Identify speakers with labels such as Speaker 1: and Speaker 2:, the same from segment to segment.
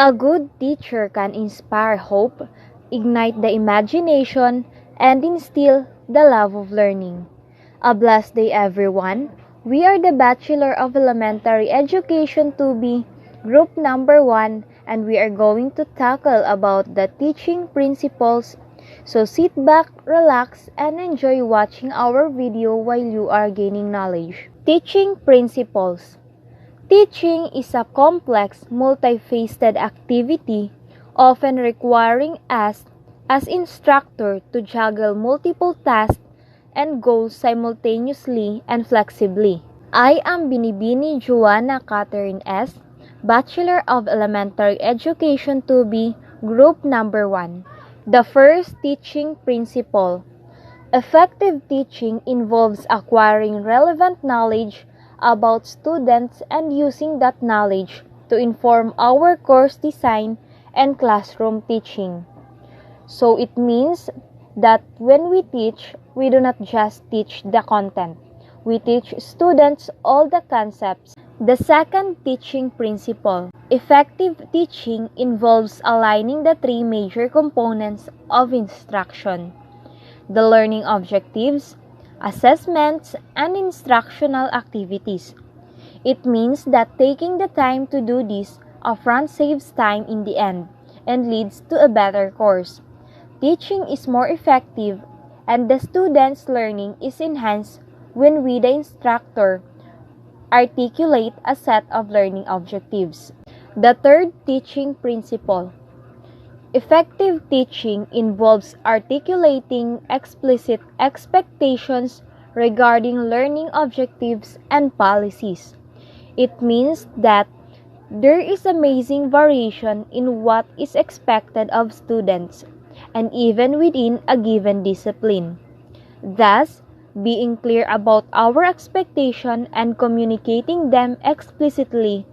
Speaker 1: A good teacher can inspire hope, ignite the imagination, and instill the love of learning. A blessed day, everyone. We are the Bachelor of Elementary Education 2B, group number 1, and we are going to tackle about the teaching principles. So sit back, relax, and enjoy watching our video while you are gaining knowledge. Teaching principles. Teaching is a complex, multifaceted activity, often requiring us as instructor to juggle multiple tasks and goals simultaneously and flexibly. I am Binibini Joanna Catherine S., Bachelor of Elementary Education 2B, Group Number 1. The first teaching principle. Effective teaching involves acquiring relevant knowledge about students and using that knowledge to inform our course design and classroom teaching. So it means that when we teach, we do not just teach the content. We teach students all the concepts. The second teaching principle. Effective teaching involves aligning the three major components of instruction: the learning objectives, assessments, and instructional activities. It means that taking the time to do this upfront saves time in the end and leads to a better course. Teaching is more effective and the student's learning is enhanced when we, the instructor, articulate a set of learning objectives. The third teaching principle. Effective teaching involves articulating explicit expectations regarding learning objectives and policies. It means that there is amazing variation in what is expected of students, and even within a given discipline. Thus, being clear about our expectation and communicating them explicitly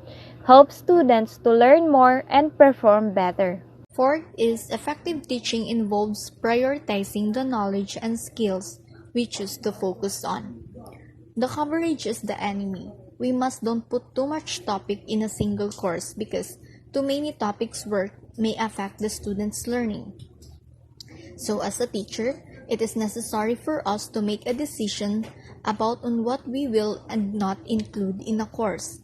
Speaker 1: helps students to learn more and perform better.
Speaker 2: Fourth is effective teaching involves prioritizing the knowledge and skills we choose to focus on. The coverage is the enemy. We must don't put too much topic in a single course because too many topics work may affect the student's learning. So as a teacher, it is necessary for us to make a decision about on what we will and not include in a course.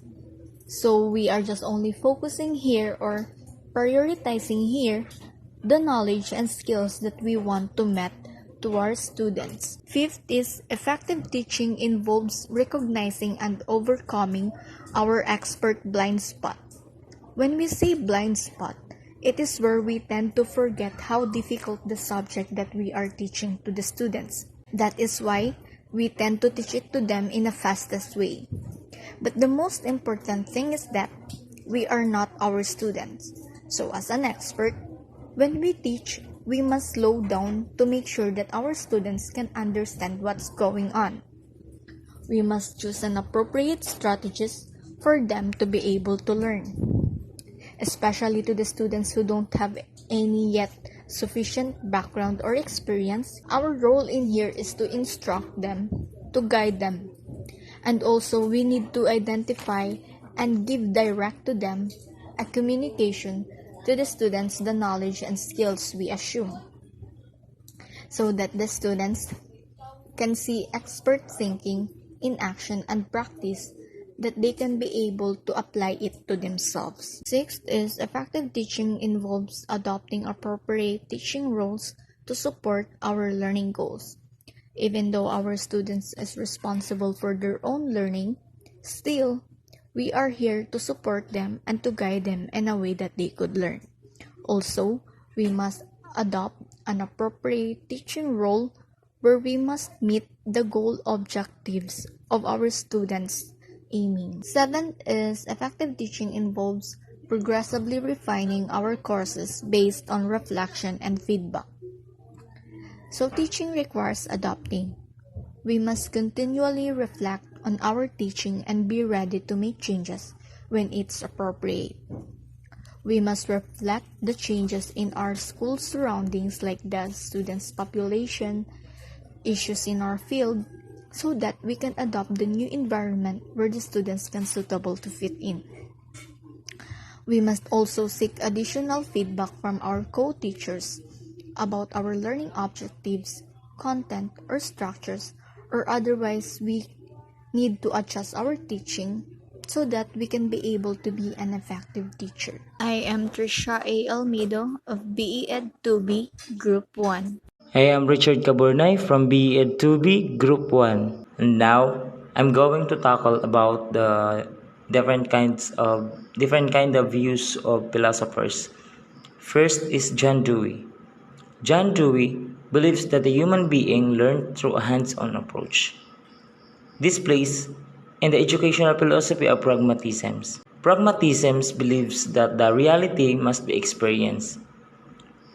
Speaker 2: So we are just only focusing here or prioritizing here the knowledge and skills that we want to met to our students. Fifth is effective teaching involves recognizing and overcoming our expert blind spot. When we say blind spot, it is where we tend to forget how difficult the subject that we are teaching to the students. That is why we tend to teach it to them in the fastest way. But the most important thing is that we are not our students. So as an expert, when we teach, we must slow down to make sure that our students can understand what's going on. We must choose an appropriate strategies for them to be able to learn. Especially to the students who don't have any yet sufficient background or experience, our role in here is to instruct them, to guide them. And also we need to identify and give direct to them a communication to the students the knowledge and skills we assume, so that the students can see expert thinking in action and practice that they can be able to apply it to themselves. Sixth is effective teaching involves adopting appropriate teaching roles to support our learning goals. Even though our students is responsible for their own learning, still, we are here to support them and to guide them in a way that they could learn. Also, we must adopt an appropriate teaching role where we must meet the goal objectives of our students' aiming. Seventh is effective teaching involves progressively refining our courses based on reflection and feedback. So teaching requires adapting. We must continually reflect on our teaching and be ready to make changes when it's appropriate. We must reflect the changes in our school surroundings like the students' population, issues in our field, so that we can adopt the new environment where the students can suitable to fit in. We must also seek additional feedback from our co-teachers about our learning objectives, content, or structures, or otherwise we need to adjust our teaching so that we can be able to be an effective teacher. I am Trisha A. Almedo of BE Ed 2B Group 1.
Speaker 3: I am Richard Caburnay from BEd 2B Group 1. And now I'm going to tackle about the different kind of views of philosophers. First is John Dewey. John Dewey believes that the human being learned through a hands-on approach. This plays in the educational philosophy of pragmatism. Pragmatism believes that the reality must be experienced.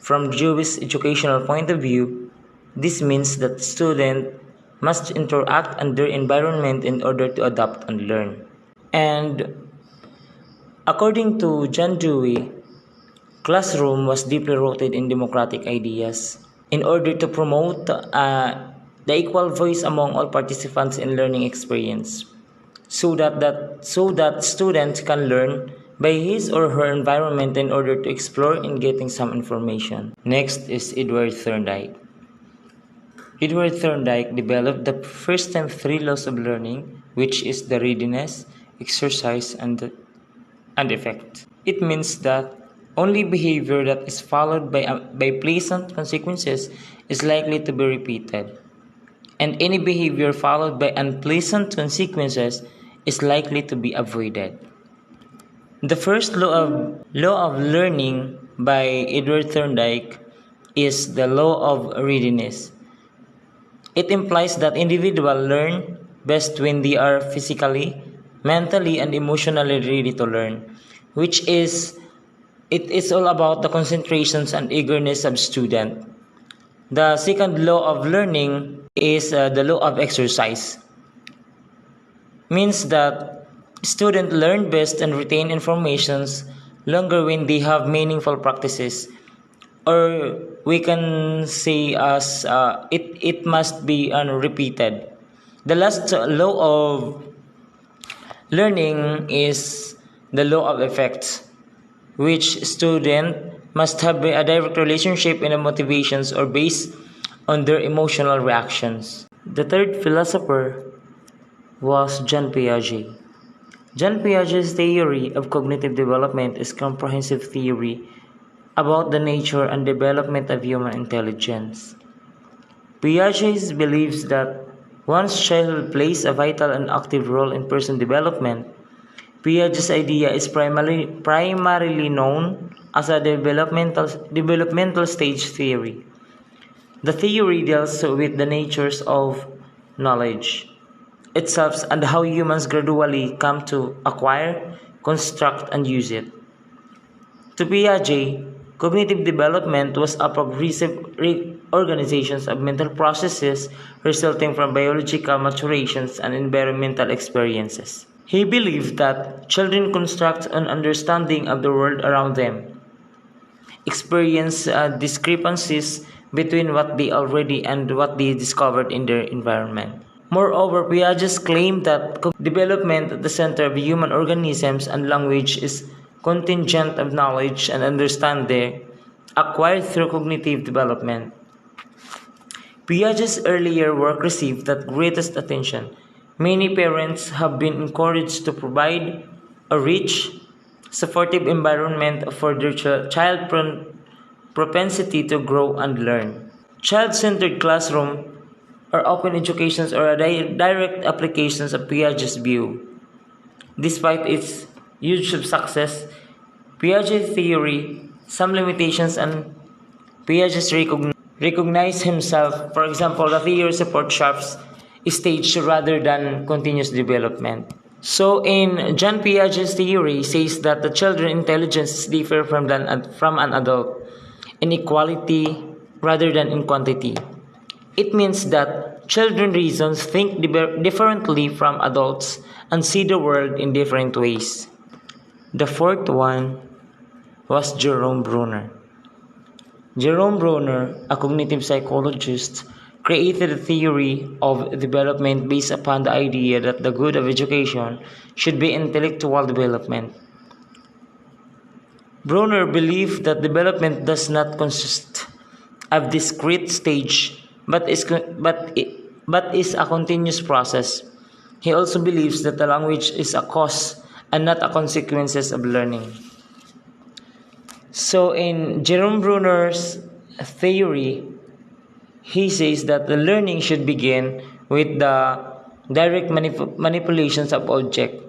Speaker 3: From Jewish educational point of view, this means that students must interact in their environment in order to adapt and learn. And according to John Dewey, classroom was deeply rooted in democratic ideas in order to promote the equal voice among all participants in learning experience, so that students can learn by his or her environment in order to explore and getting some information. Next is Edward Thorndike. Edward Thorndike developed the first time three laws of learning, which is the readiness, exercise, and effect. It means that only behavior that is followed by pleasant consequences is likely to be repeated, and any behavior followed by unpleasant consequences is likely to be avoided. The first law of learning by Edward Thorndike is the law of readiness. It implies that individuals learn best when they are physically, mentally, and emotionally ready to learn, it is all about the concentrations and eagerness of student. The second law of learning is the law of exercise. Means that students learn best and retain informations longer when they have meaningful practices, or we can say as it must be repeated. The last law of learning is the law of effects, which student must have a direct relationship in the motivations or based on their emotional reactions. The third philosopher was Jean Piaget. Jean Piaget's theory of cognitive development is a comprehensive theory about the nature and development of human intelligence. Piaget believes that once childhood plays a vital and active role in person development, Piaget's idea is primarily known as a developmental stage theory. The theory deals with the natures of knowledge itself and how humans gradually come to acquire, construct, and use it. To Piaget, cognitive development was a progressive reorganization of mental processes resulting from biological maturations and environmental experiences. He believed that children construct an understanding of the world around them, experience discrepancies between what they already and what they discovered in their environment. Moreover, Piaget claimed that development at the center of human organisms and language is contingent of knowledge and understanding acquired through cognitive development. Piaget's earlier work received the greatest attention. Many parents have been encouraged to provide a rich, supportive environment for their child propensity to grow and learn. Child-centered classroom or open educations are direct applications of Piaget's view. Despite its huge success, Piaget's theory, some limitations, and Piaget recognized himself. For example, the theory supports sharp stage rather than continuous development. So, in Jean Piaget's theory, says that the children's intelligence differ from an adult in equality rather than in quantity. It means that children reason, think differently from adults, and see the world in different ways. The fourth one was Jerome Bruner. Jerome Bruner, a cognitive psychologist, created a theory of development based upon the idea that the good of education should be intellectual development. Brunner believed that development does not consist of discrete stage, but is a continuous process. He also believes that the language is a cause and not a consequences of learning. So in Jerome Brunner's theory, he says that the learning should begin with the direct manipulations of object.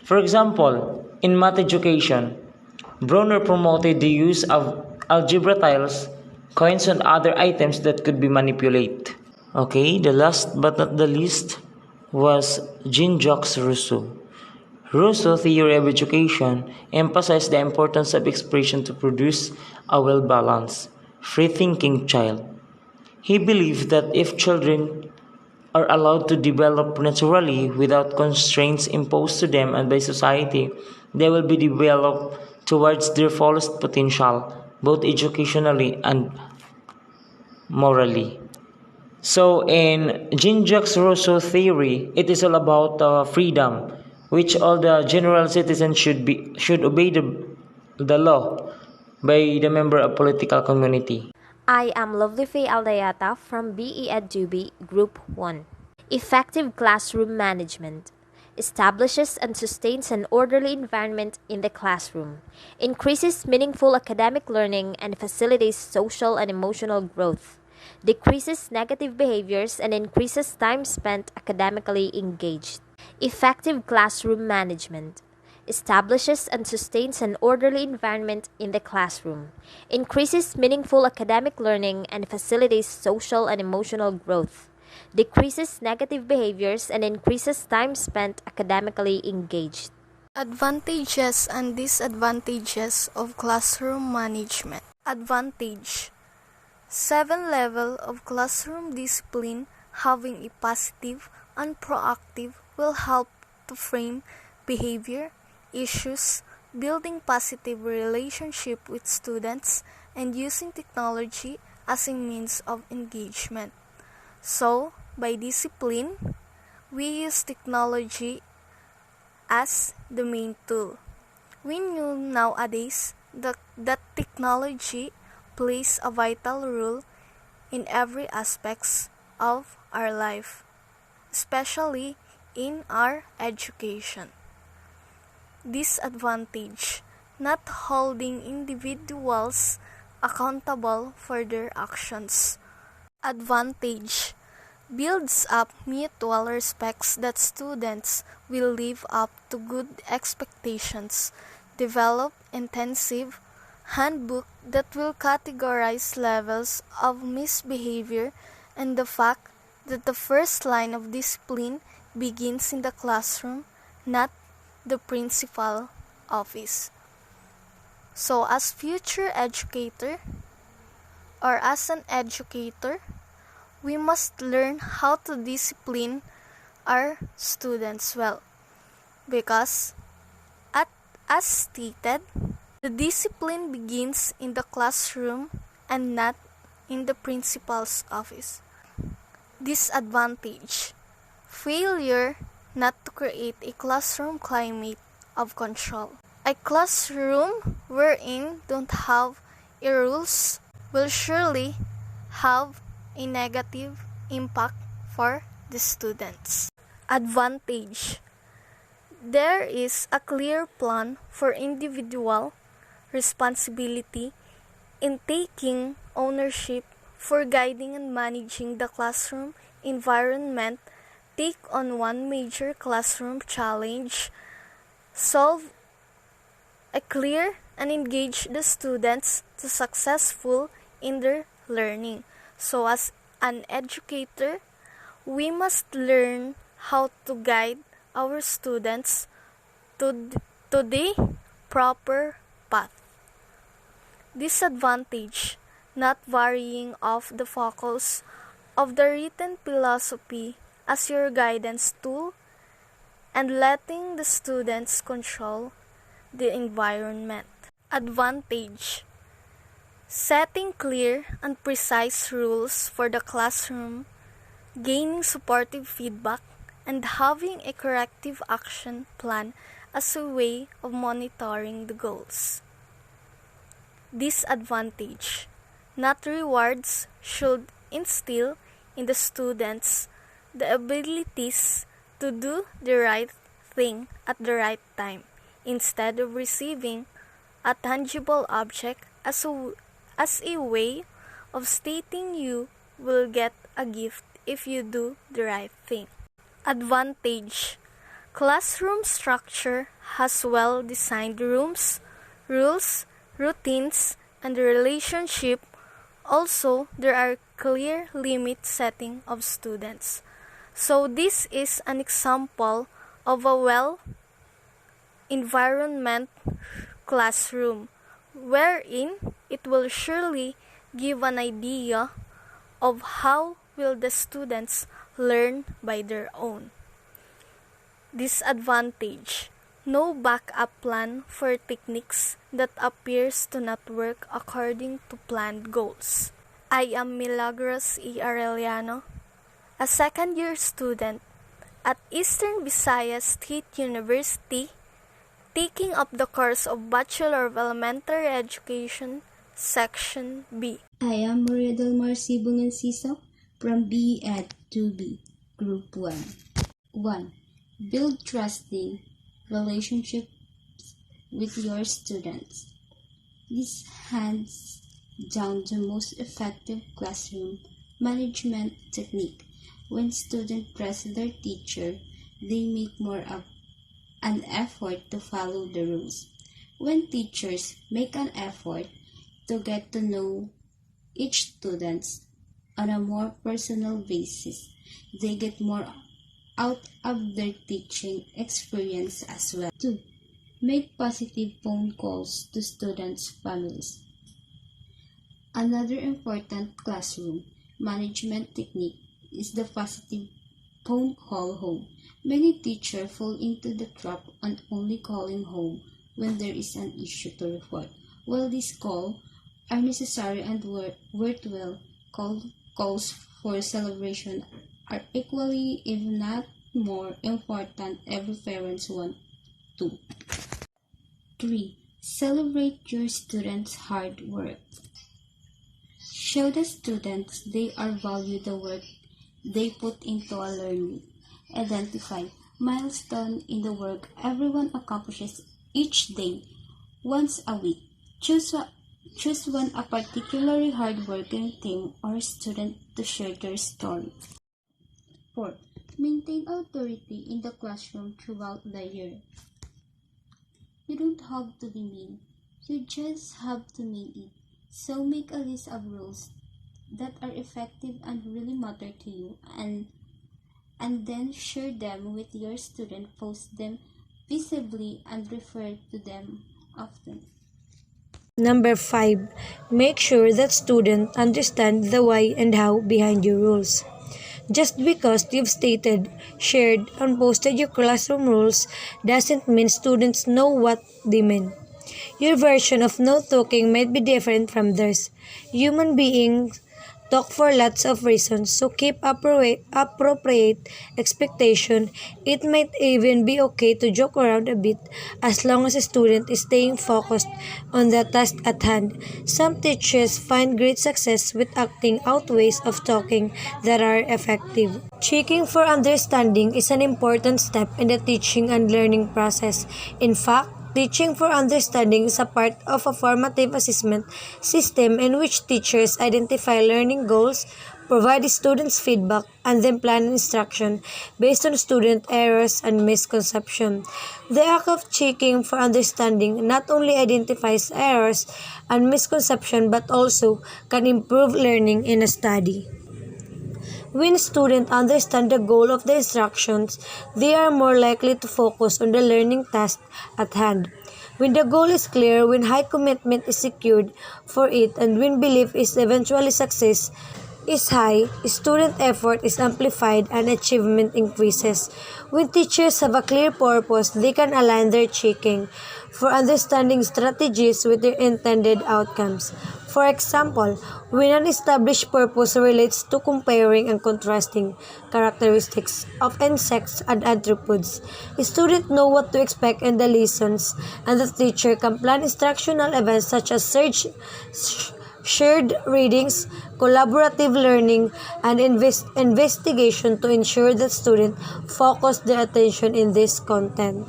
Speaker 3: For example, in math education, Brunner promoted the use of algebra tiles, coins, and other items that could be manipulated. Okay, the last but not the least was Jean-Jacques Rousseau. Rousseau's theory of education emphasized the importance of expression to produce a well-balanced, free-thinking child. He believed that if children are allowed to develop naturally without constraints imposed to them and by society, they will be developed towards their fullest potential, both educationally and morally. So, in Jean-Jacques Rousseau theory, it is all about freedom, which all the general citizens should obey the law by the member of political community.
Speaker 4: I am Lovelyfaye Aldayata from BE EdDuby Group 1. Effective classroom management establishes and sustains an orderly environment in the classroom, increases meaningful academic learning, and facilitates social and emotional growth, decreases negative behaviors, and increases time spent academically engaged. Effective classroom management establishes and sustains an orderly environment in the classroom, increases meaningful academic learning, and facilitates social and emotional growth, decreases negative behaviors, and increases time spent academically engaged.
Speaker 5: Advantages and disadvantages of classroom management. Advantage: 7 level of classroom discipline having a positive and proactive will help to frame behavior issues, building positive relationship with students, and using technology as a means of engagement. So, by discipline, we use technology as the main tool. We know nowadays that technology plays a vital role in every aspects of our life, especially in our education. Disadvantage: not holding individuals accountable for their actions. Advantage: builds up mutual respects that students will live up to good expectations, develop intensive handbook that will categorize levels of misbehavior, and the fact that the first line of discipline begins in the classroom, not the principal office. So as future educator or as an educator, we must learn how to discipline our students well, because as stated, the discipline begins in the classroom and not in the principal's office. Disadvantage: failure not to create a classroom climate of control. A classroom wherein don't have a rules will surely have a negative impact for the students. Advantage: there is a clear plan for individual responsibility in taking ownership for guiding and managing the classroom environment, take on one major classroom challenge, solve a clear and engage the students to successful in their learning. So as an educator, we must learn how to guide our students to the proper path. Disadvantage: not varying off the focus of the written philosophy as your guidance tool and letting the students control the environment. Advantage: setting clear and precise rules for the classroom, gaining supportive feedback, and having a corrective action plan as a way of monitoring the goals. disadvantage, not rewards, should instill in the students the abilities to do the right thing at the right time, instead of receiving a tangible object as a way of stating you will get a gift if you do the right thing. Advantage: classroom structure has well-designed rooms, rules, routines, and relationship. Also, there are clear limit setting of students. So this is an example of a well-environment classroom, wherein it will surely give an idea of how will the students learn by their own. Disadvantage: no backup plan for techniques that appears to not work according to planned goals. I am Milagros E. Arellano, a second-year student at Eastern Visayas State University, taking up the course of Bachelor of Elementary Education, Section B.
Speaker 6: I am Maria Del Mar Sibungan Siso from BE Ed 2B, Group 1. 1. Build trusting relationships with your students. This hands down the most effective classroom management technique. When students trust their teacher, they make more of an effort to follow the rules. When teachers make an effort to get to know each student on a more personal basis, they get more out of their teaching experience as well. 2. Make positive phone calls to students' families. Another important classroom management technique is the positive phone call home. Many teachers fall into the trap on only calling home when there is an issue to report. While these calls are necessary and worthwhile, calls for celebration are equally, if not more, important. Every parents want to. 3. Celebrate your students' hard work. Show the students they are value the work they put into a learning. Identify milestone in the work everyone accomplishes each day, once a week. Choose one a particularly hard-working team or student to share their story. 4. Maintain authority in the classroom throughout the year. You don't have to be mean. You just have to mean it. So make a list of rules that are effective and really matter to you, and then share them with your student. Post them visibly and refer to them often.
Speaker 7: Number 5. Make sure that students understand the why and how behind your rules. Just because you've stated, shared, and posted your classroom rules doesn't mean students know what they mean. Your version of no talking might be different from theirs. Human beings talk for lots of reasons, so keep appropriate expectation. It might even be okay to joke around a bit as long as a student is staying focused on the task at hand. Some teachers find great success with acting out ways of talking that are effective. Checking for understanding is an important step in the teaching and learning process. In fact, teaching for understanding is a part of a formative assessment system in which teachers identify learning goals, provide students feedback, and then plan instruction based on student errors and misconceptions. The act of checking for understanding not only identifies errors and misconceptions but also can improve learning in a study. When students understand the goal of the instructions, they are more likely to focus on the learning task at hand. When the goal is clear, when high commitment is secured for it, and when belief is eventually success is high, student effort is amplified and achievement increases. When teachers have a clear purpose, they can align their checking for understanding strategies with their intended outcomes. For example, when an established purpose relates to comparing and contrasting characteristics of insects and arthropods, students know what to expect in the lessons, and the teacher can plan instructional events such as shared readings, collaborative learning, and investigation to ensure that students focus their attention in this content.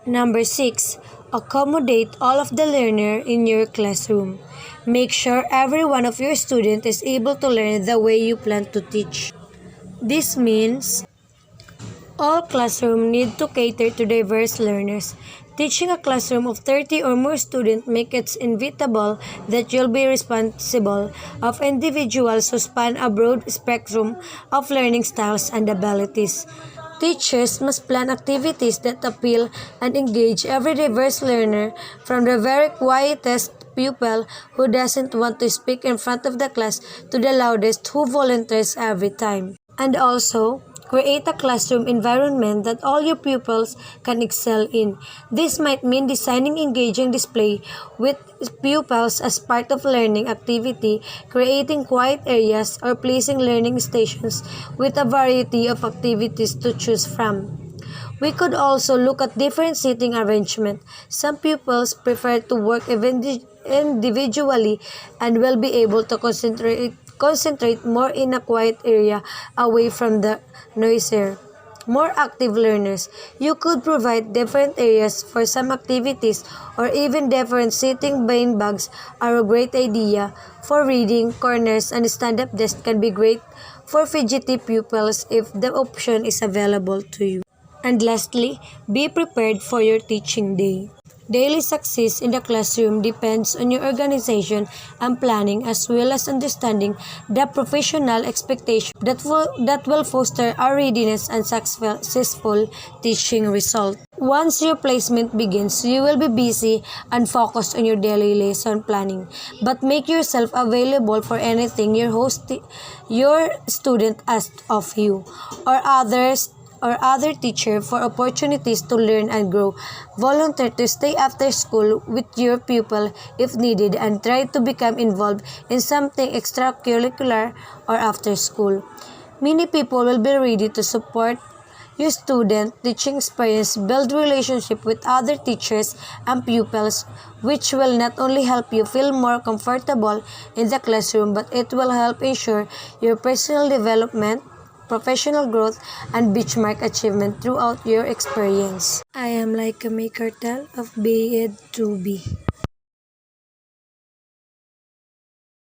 Speaker 7: Number 6. Accommodate all of the learner in your classroom. Make sure every one of your students is able to learn the way you plan to teach. This means all classrooms need to cater to diverse learners. Teaching a classroom of 30 or more students makes it inevitable that you'll be responsible of individuals who span a broad spectrum of learning styles and abilities. Teachers must plan activities that appeal and engage every diverse learner, from the very quietest pupil who doesn't want to speak in front of the class to the loudest who volunteers every time. And also, create a classroom environment that all your pupils can excel in. This might mean designing engaging display with pupils as part of learning activity, creating quiet areas, or placing learning stations with a variety of activities to choose from. We could also look at different seating arrangement. Some pupils prefer to work individually and will be able to concentrate more in a quiet area away from the noisier, more active learners. You could provide different areas for some activities, or even different seating bean bags are a great idea for reading. Corners and stand-up desks can be great for fidgety pupils if the option is available to you. And lastly, be prepared for your teaching day. Daily success in the classroom depends on your organization and planning, as well as understanding the professional expectations that will foster a readiness and successful teaching result. Once your placement begins, you will be busy and focused on your daily lesson planning, but make yourself available for anything your student asks of you or other teacher for opportunities to learn and grow. Volunteer to stay after school with your pupil if needed, and try to become involved in something extracurricular or after school. Many people will be ready to support your student teaching experience, build relationship with other teachers and pupils, which will not only help you feel more comfortable in the classroom, but it will help ensure your personal development, professional growth, and benchmark achievement throughout your experience. I am Laika May Cartel of BEd 2B.